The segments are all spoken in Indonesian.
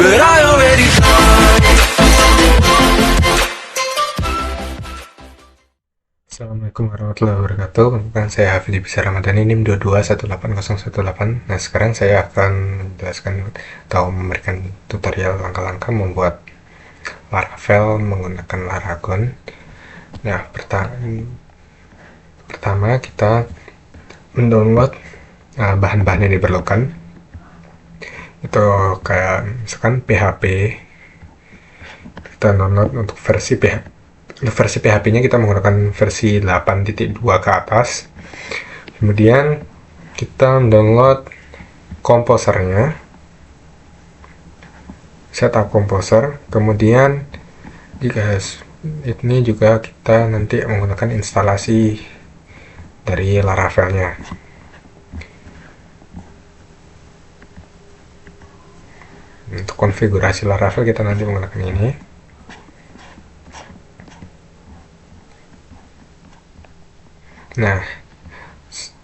but I already tried. Assalamualaikum warahmatullahi wabarakatuh. Perkenalkan, saya Hafidh Bisa Ramadhani, NIM 2218018. Nah, sekarang saya akan menjelaskan atau memberikan tutorial langkah-langkah membuat Laravel menggunakan Laragon. Nah, pertama kita mendownload bahan-bahan yang diperlukan. Itu kayak misalkan PHP. Kita download untuk versi PHP-nya kita menggunakan versi 8.2 ke atas. Kemudian kita download komposernya, setup komposer. Kemudian jika ini juga kita nanti menggunakan instalasi dari Laravelnya. Untuk konfigurasi Laravel kita nanti menggunakan ini. Nah,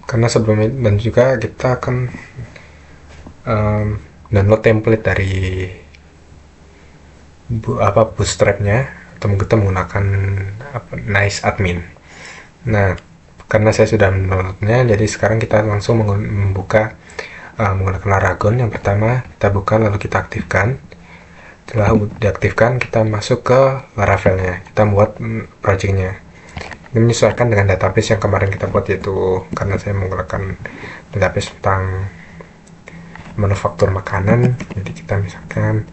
karena sebelumnya dan juga kita akan download template dari bootstrapnya, atau kita menggunakan nice admin. Nah, karena saya sudah mendownloadnya, jadi sekarang kita langsung membuka menggunakan Laragon. Yang pertama kita buka, lalu kita aktifkan. Setelah diaktifkan, kita masuk ke Laravelnya, kita buat projectnya. Ini menyesuaikan dengan database yang kemarin kita buat, yaitu karena saya menggunakan database tentang manufaktur makanan, jadi kita misalkan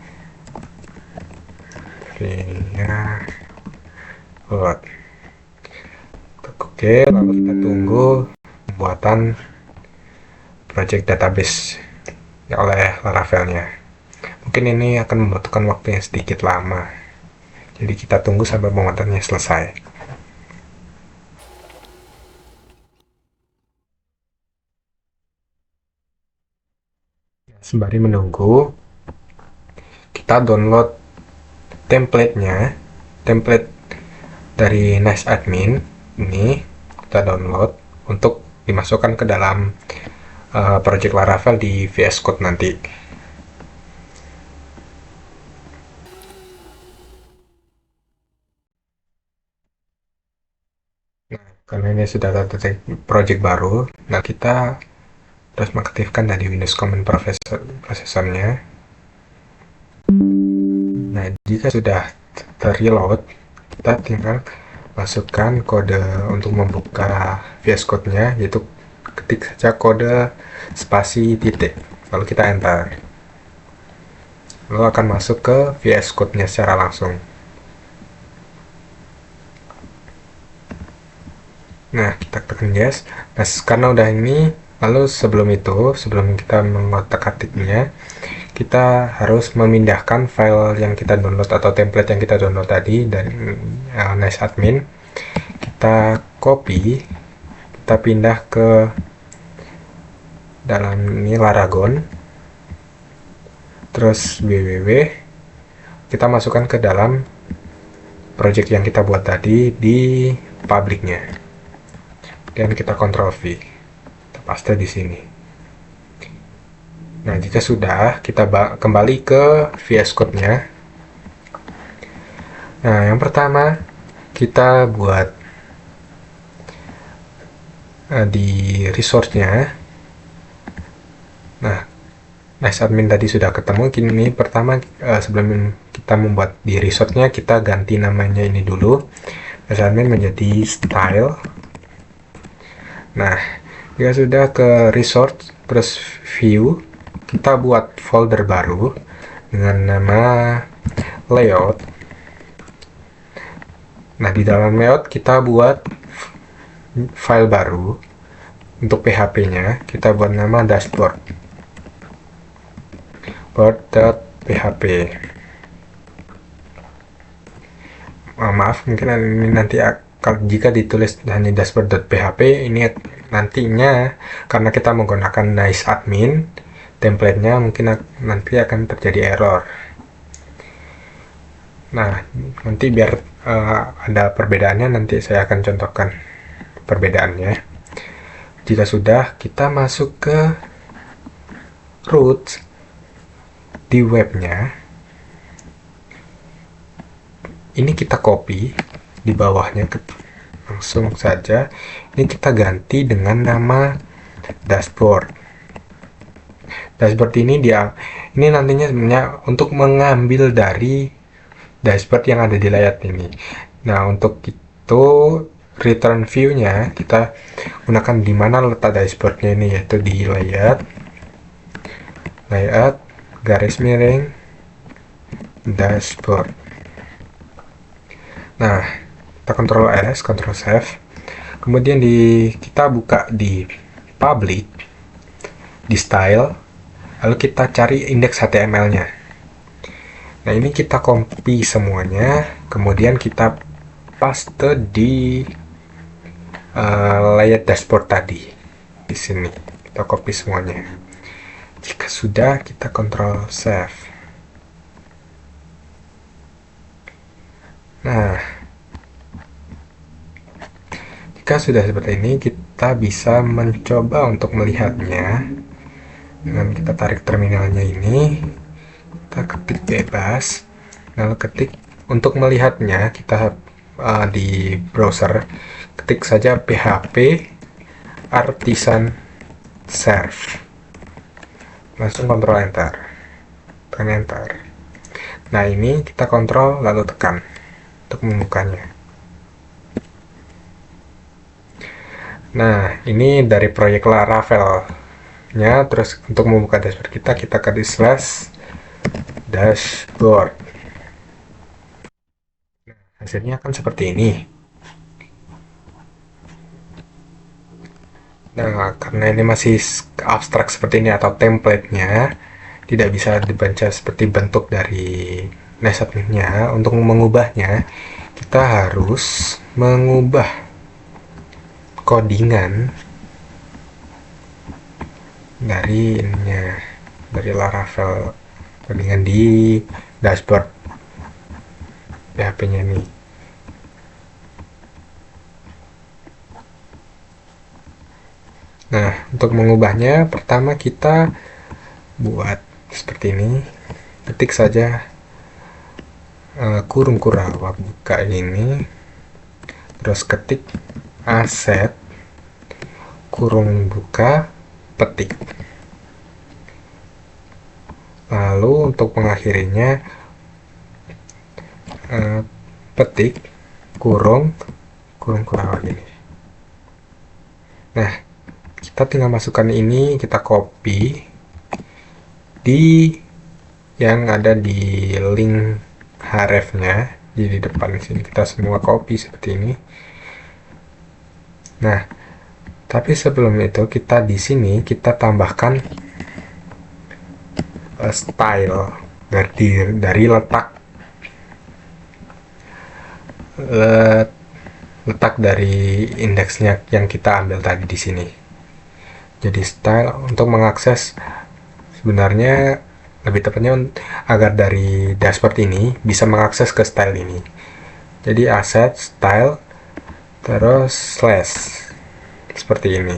ya buat oke, lalu kita tunggu pembuatan project database oleh Laravelnya. Mungkin ini akan membutuhkan waktu yang sedikit lama, jadi kita tunggu sampai pembuatannya selesai. Sembari menunggu, kita download template dari Nice Admin. Ini kita download untuk dimasukkan ke dalam project Laravel di VS Code nanti. Nah, karena ini sudah ada project baru, nah kita terus mengaktifkan dari Windows Command Processornya. Nah, jika sudah terreload, kita tinggal masukkan kode untuk membuka VS Code-nya, yaitu ketik saja kode spasi titik, lalu kita enter, lalu akan masuk ke VS Code-nya secara langsung. Nah, kita tekan yes. Nah, karena udah ini, lalu sebelum kita mengotak-atiknya, kita harus memindahkan file yang kita download atau template yang kita download tadi dari Nice Admin. Kita copy, kita pindah ke dalam ini Laragon, terus www, kita masukkan ke dalam project yang kita buat tadi di publiknya. Dan kita Ctrl V, kita paste di sini. Nah, jika sudah, kita kembali ke VS Code-nya. Nah, yang pertama kita buat di resource-nya. Nah, Nice Admin tadi sudah ketemu. Kini pertama sebelum kita membuat di resource-nya, kita ganti namanya ini dulu. Nice Admin menjadi style. Nah, jika sudah ke resource terus view, kita buat folder baru dengan nama layout. Nah, di dalam layout kita buat file baru. Untuk PHP-nya kita buat nama dashboard.php. Maaf, mungkin ini nanti jika ditulis hanya dashboard.php, ini nantinya karena kita menggunakan Nice Admin template-nya, mungkin nanti akan terjadi error. Nah, nanti biar ada perbedaannya, nanti saya akan contohkan perbedaannya. Jika sudah, kita masuk ke root di webnya. ini kita copy di bawahnya, langsung saja ini kita ganti dengan nama dashboard. Dashboard ini nantinya sebenarnya untuk mengambil dari dashboard yang ada di layar ini. Nah, untuk itu return view-nya kita gunakan di mana letak dashboard-nya ini, yaitu di layout garis miring dashboard. Nah, kita Ctrl S, Ctrl Save. Kemudian kita buka di public, di style, lalu kita cari indeks HTML-nya. Nah, ini kita copy semuanya, kemudian kita paste di layout dashboard tadi. Di sini kita copy semuanya. Jika sudah, kita Ctrl Save. Nah, jika sudah seperti ini, kita bisa mencoba untuk melihatnya dengan kita tarik terminalnya ini, kita ketik bebas, lalu ketik untuk melihatnya kita di browser ketik saja php artisan serve, langsung kontrol enter, tekan enter. Nah, ini kita kontrol lalu tekan untuk membukanya. Nah, ini dari proyek Laravel nya. Terus untuk membuka dashboard kita ketik slash dashboard. Hasilnya akan seperti ini. Nah, karena ini masih abstrak seperti ini atau template-nya, tidak bisa dibaca seperti bentuk dari nesotnya. Untuk mengubahnya, kita harus mengubah codingan dari ininya, dari Laravel, codingan di dashboard PHP-nya ini. Nah, untuk mengubahnya, pertama kita buat seperti ini, ketik saja kurung kurawak buka ini, terus ketik aset kurung buka petik, lalu untuk mengakhirinya petik kurung kurawak ini. Nah, kita tinggal masukkan ini, kita copy di yang ada di link href-nya, jadi di depan sini kita semua copy seperti ini. Nah, tapi sebelum itu kita di sini kita tambahkan style dari letak dari indeksnya yang kita ambil tadi di sini. Jadi style untuk mengakses, sebenarnya lebih tepatnya agar dari dashboard ini bisa mengakses ke style ini. Jadi asset style terus slash seperti ini.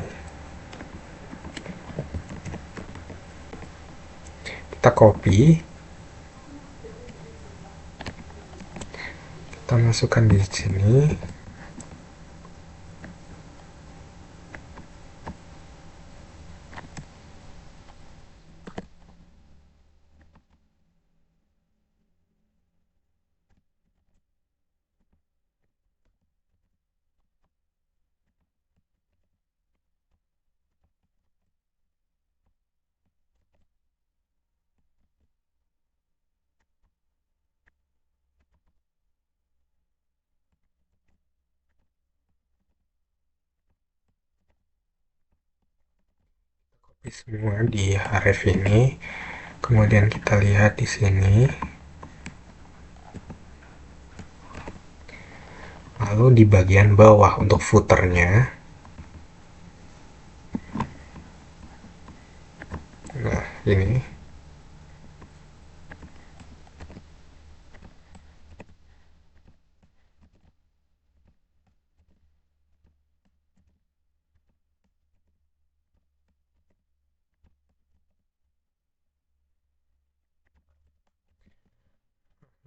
Kita copy, kita masukkan di sini. Copy semua di href ini. Kemudian kita lihat di sini. Lalu di bagian bawah untuk footernya, nah ini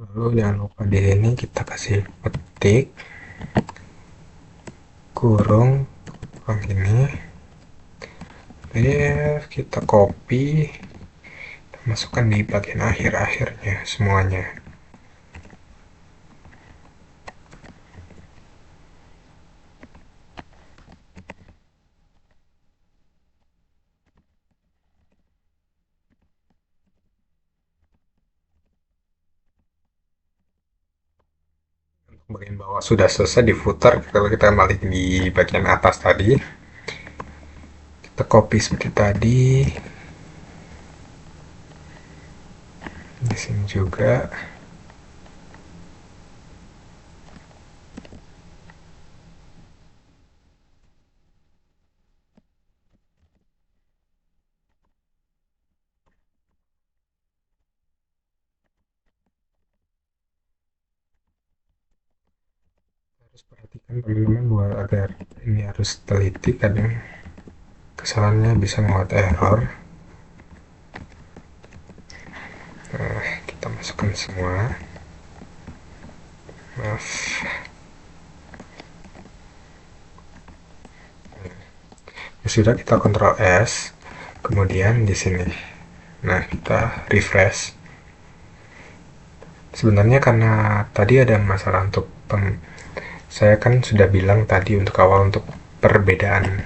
Lalu jangan lupa di sini kita kasih petik kurung ini, kita copy, kita masukkan di bagian akhir-akhirnya semuanya. Bagian bawah sudah selesai di footer. Kalau kita kembali di bagian atas tadi, kita copy seperti tadi, di sini juga. Harus perhatikan teman-teman buat agar ini harus teliti, kadang kesalahannya bisa membuat error. Nah, kita masukkan semua. Maaf. Ya sudah, kita Ctrl S, kemudian di sini. Nah, kita refresh. Sebenarnya karena tadi ada masalah untuk saya kan sudah bilang tadi untuk awal untuk perbedaan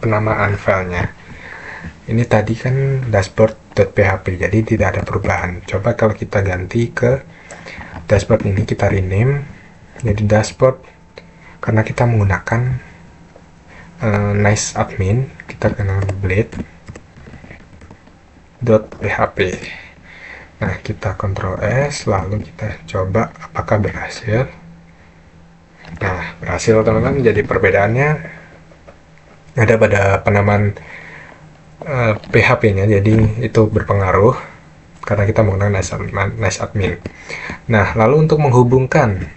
penamaan filenya. Ini tadi kan dashboard.php, jadi tidak ada perubahan. Coba kalau kita ganti ke dashboard ini, kita rename jadi dashboard, karena kita menggunakan nice admin, kita kenal blade.php. Nah, kita Ctrl S, lalu kita coba apakah berhasil. Nah, berhasil teman-teman. Jadi perbedaannya ada pada penamaan PHP-nya, jadi itu berpengaruh karena kita menggunakan nice admin. Nah, lalu untuk menghubungkan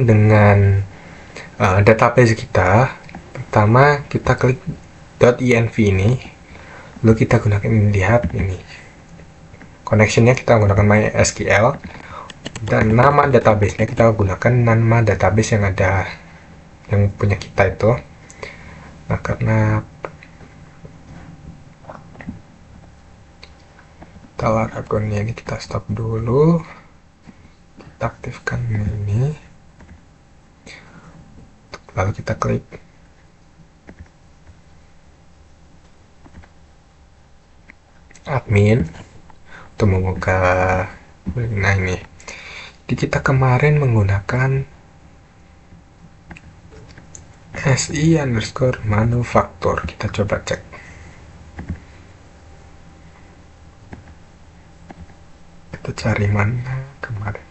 dengan database kita, pertama kita klik .env ini, lalu kita gunakan ini, lihat ini connectionnya kita gunakan MySQL, dan nama databasenya kita gunakan nama database yang ada yang punya kita itu. Nah, karena Laragonnya ini kita stop dulu, kita aktifkan ini, lalu kita klik admin untuk membuka. Nah, ini jadi kita kemarin menggunakan si_manufacture. Kita coba cek. Kita cari mana kemarin.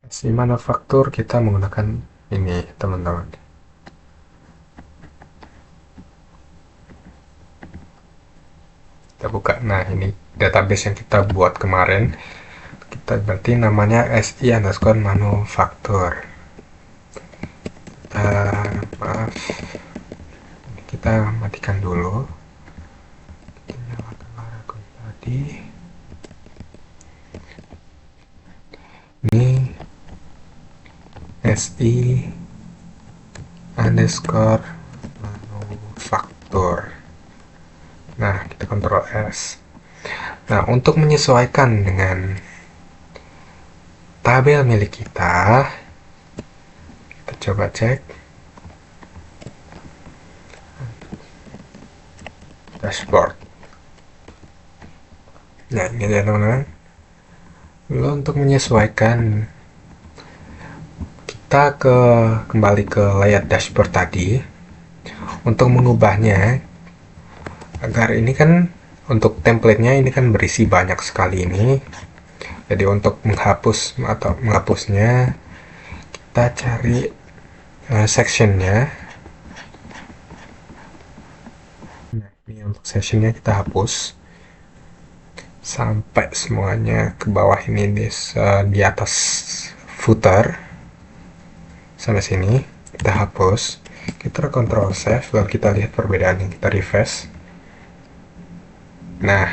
Si_manufacture kita menggunakan ini, teman-teman. Kita buka. Nah, ini database yang kita buat kemarin. Kita berarti namanya si_manufacture. Maaf, kita matikan dulu. Kita nyalakan Laragon tadi. Ini si_manufacture. Nah, kita Ctrl S. Nah, untuk menyesuaikan dengan tabel milik kita coba cek dashboard. Nah, ini ya teman-teman. Lalu untuk menyesuaikan, kita kembali ke layout dashboard tadi. Untuk mengubahnya, agar ini kan untuk template-nya ini kan berisi banyak sekali ini. Jadi untuk menghapusnya, kita cari sectionnya. Nah, ini untuk sectionnya kita hapus. sampai semuanya ke bawah ini di atas footer sampai sini. Kita hapus, kita Ctrl save, lalu kita lihat perbedaan yang kita refresh. Nah,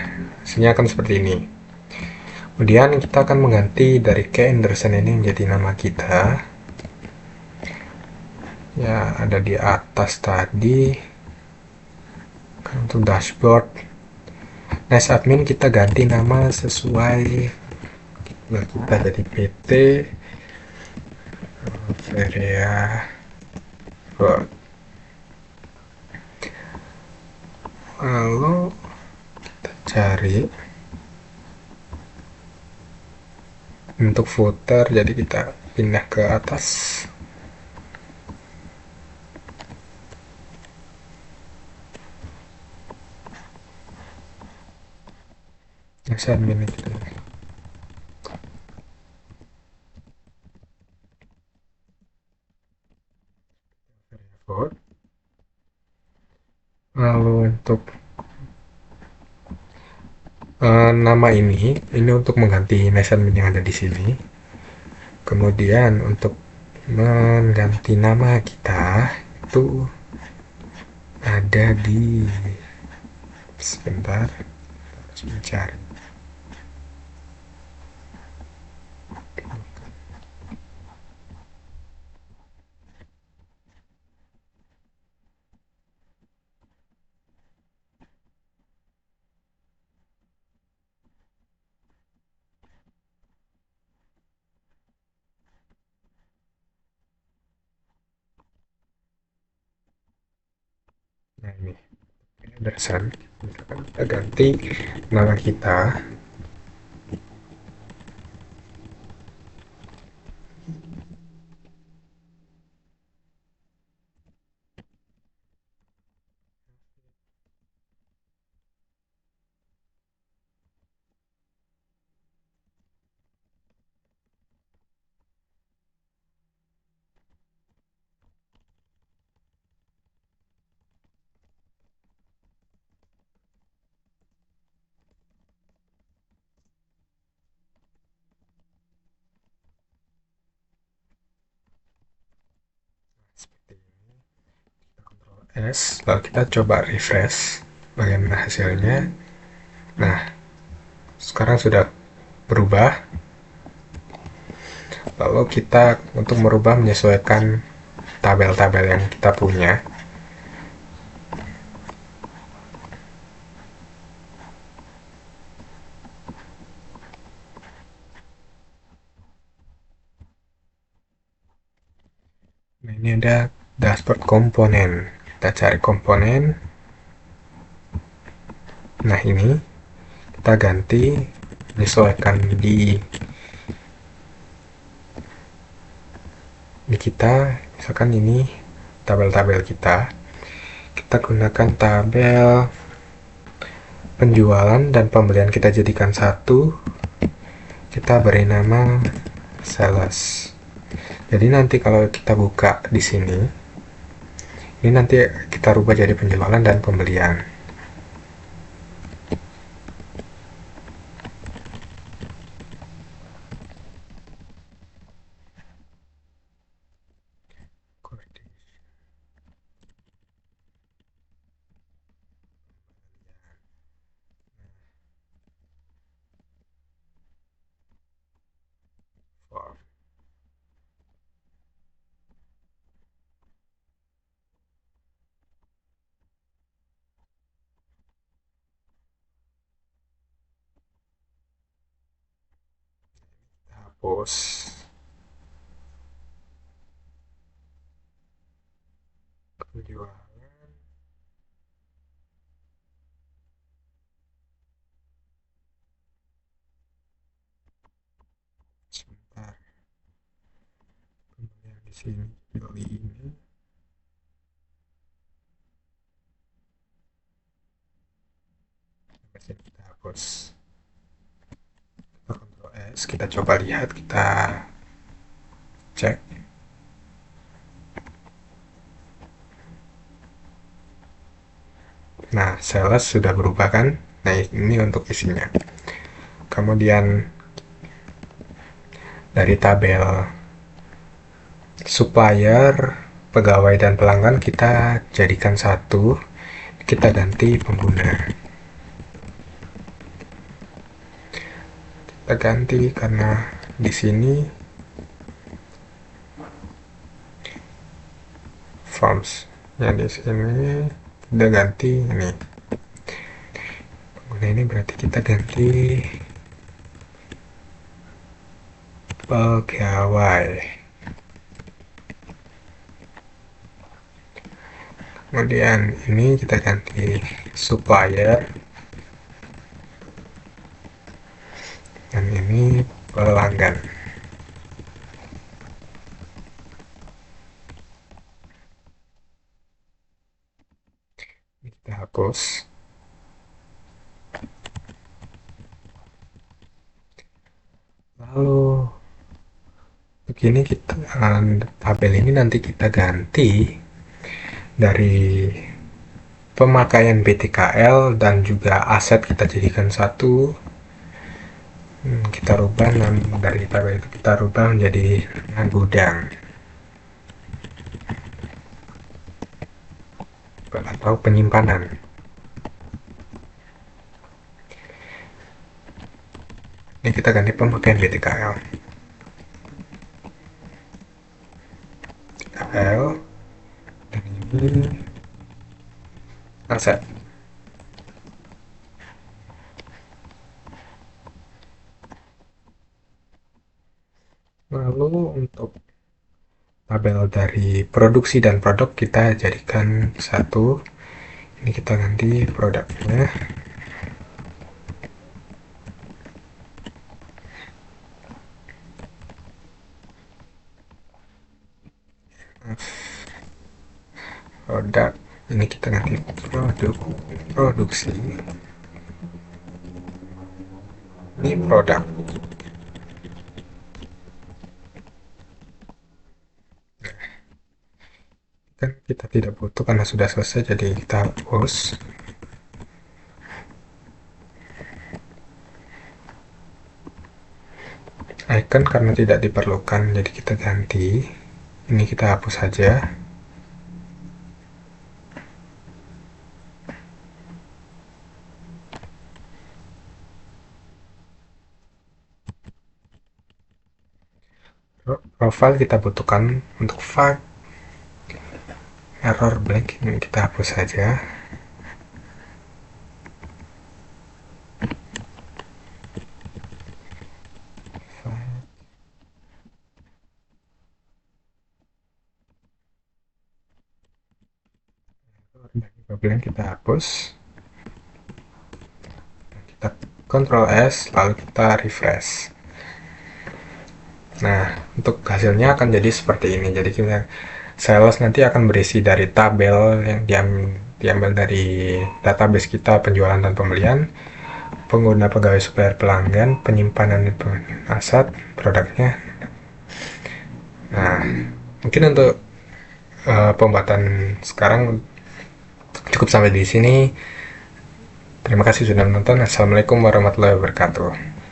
hasilnya akan seperti ini. Kemudian kita akan mengganti dari K Anderson ini menjadi nama kita. Ya, ada di atas tadi. Untuk dashboard, Nice Admin kita ganti nama sesuai. Nah, kita jadi PT Feria Road. Lalu kita cari untuk footer, jadi kita pindah ke atas. Nice Admin itu. Road. Lalu untuk nama ini untuk mengganti Nice Admin yang ada di sini. Kemudian untuk mengganti nama kita itu ada di sebentar, harus mencari. Nah ini Anderson, misalkan kita ganti nama kita. Seperti ini, kita Ctrl S, lalu kita coba refresh bagaimana hasilnya. Nah, sekarang sudah berubah. Lalu kita untuk merubah menyesuaikan tabel-tabel yang kita punya. Nah, ini ada dashboard komponen. Kita cari komponen. Nah, ini kita ganti menyesuaikan di kita, misalkan ini tabel-tabel kita gunakan tabel penjualan dan pembelian, kita jadikan satu, kita beri nama sales. Jadi nanti kalau kita buka di sini, ini nanti kita rubah jadi penjualan dan pembelian. Hapus. Penjualan. Sebentar. Pembelian di sini pilih ini. Kita hapus. Ctrl S, kita coba lihat, kita cek. Nah, sales sudah berubah kan? Nah, ini untuk isinya. Kemudian dari tabel supplier, pegawai dan pelanggan kita jadikan satu, kita ganti pengguna. Kita ganti karena di sini forms yang di sini kita ganti ini pengguna, ini berarti kita ganti pegawai. Kemudian ini kita ganti supplier, dan ini pelanggan. Ini kita hapus. Lalu begini kita tabel ini nanti kita ganti dari pemakaian BTKL dan juga aset kita jadikan satu. Kita rubah dari tabel itu kita rubah menjadi gudang atau penyimpanan. Ini kita ganti pemakaian BTKL. BTKL dan ini aset. Lalu untuk tabel dari produksi dan produk kita jadikan satu. Ini kita ganti produknya. Produk, ini kita ganti produksi. Ini produk. Kan kita tidak butuh karena sudah selesai, jadi kita hapus. Icon karena tidak diperlukan, jadi kita ganti. Ini kita hapus saja. Profile kita butuhkan untuk file. Error blank ini kita hapus saja. Blank kita hapus. Kita Ctrl S lalu kita refresh. Nah, untuk hasilnya akan jadi seperti ini. Jadi kita sales nanti akan berisi dari tabel yang diambil dari database kita, penjualan dan pembelian, pengguna, pegawai, supplier, pelanggan, penyimpanan aset, produknya. Nah, mungkin untuk pembuatan sekarang cukup sampai di sini. Terima kasih sudah menonton. Assalamualaikum warahmatullahi wabarakatuh.